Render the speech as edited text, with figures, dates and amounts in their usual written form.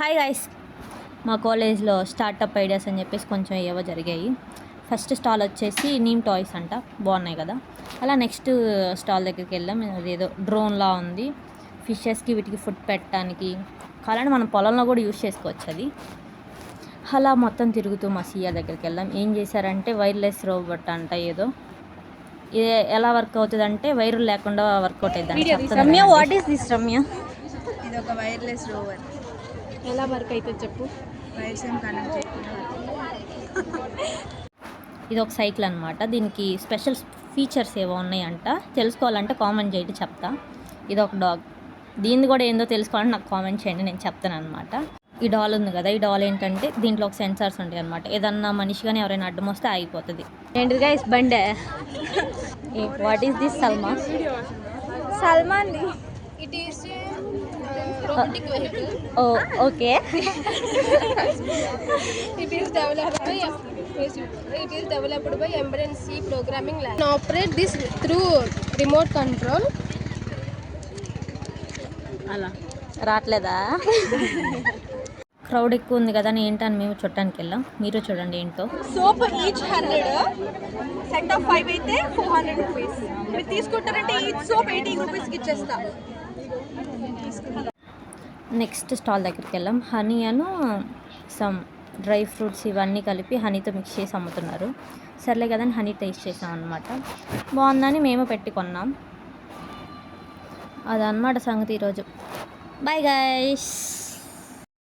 Hi guys, మా కాలేజ్లో startup ideas అని చెప్పేసి కొంచెం ఏవో జరిగాయి. ఫస్ట్ స్టాల్ వచ్చేసి నీమ్ టాయ్స్ అంట, బాగున్నాయి కదా. అలా నెక్స్ట్ స్టాల్ దగ్గరికి వెళ్ళాం. అదేదో డ్రోన్లా ఉంది, ఫిషెస్కి వీటికి ఫుడ్ పెట్టడానికి. కావాలంటే మనం పొలంలో కూడా యూజ్ చేసుకోవచ్చు అది. అలా మొత్తం తిరుగుతూ మా సీఆర్ దగ్గరికి వెళ్ళాం. ఏం చేశారంటే వైర్లెస్ రోబోట్ అంట ఏదో. ఎలా వర్క్ అవుతుంది అంటే వైర్లు లేకుండా వర్కౌట్ అవుతుంది. Ramya, what is this Ramya? ఇది ఒక వైర్లెస్ రోవర్. ఎలా వర్క్ అవుతుంది చెప్పు. వైర్స్ ఏం కనెక్ట్ చేయకుండా ఇది ఒక సైకిల్ అనమాట. దీనికి స్పెషల్ ఫీచర్స్ ఏవో ఉన్నాయంట. తెలుసుకోవాలంటే కామెంట్ చేయండి, చెప్తా. ఇది ఒక డాగ్. దీన్ని కూడా ఏందో తెలుసుకోవాలంటే నాకు కామెంట్ చేయండి, నేను చెప్తాను అనమాట. ఈ డాల్ ఉంది కదా, ఈ డాల్ ఏంటంటే దీంట్లో ఒక సెన్సార్స్ ఉంటాయి అనమాట. ఏదన్నా మనిషి కానీ ఎవరైనా అడ్డం వస్తే ఆగిపోతుంది. ఏంటి గైస్ బండే? What is this? Salman it is robotic vehicle. Oh, okay. It is developed by embedded C programming language. Can operate this through remote control. అలా రావట్లేదా? క్రౌడ్ ఎక్కువ ఉంది కదా అని ఏంటని మేము చూడటానికి వెళ్ళాం. మీరు చూడండి ఏంటో. సోప్ ఈచ్ 100, సెట్ ఆఫ్ 5 అయితే 400 రూపీస్. మీరు తీసుకుంటారంటే ఈచ్ సోప్ 80 రూపీస్కి ఇచ్చేస్తా. నెక్స్ట్ స్టాల్ దగ్గరికి వెళ్ళాం. హనీ అను సమ్ డ్రై ఫ్రూట్స్ ఇవన్నీ కలిపి హనీతో మిక్స్ చేసి అమ్ముతున్నారు. సర్లే కదని హనీ టేస్ట్ చేసాం అనమాట. బాగుందని మేము పెట్టి కొన్నాం. అదన్నమాట సంగతి ఈరోజు. Bye guys.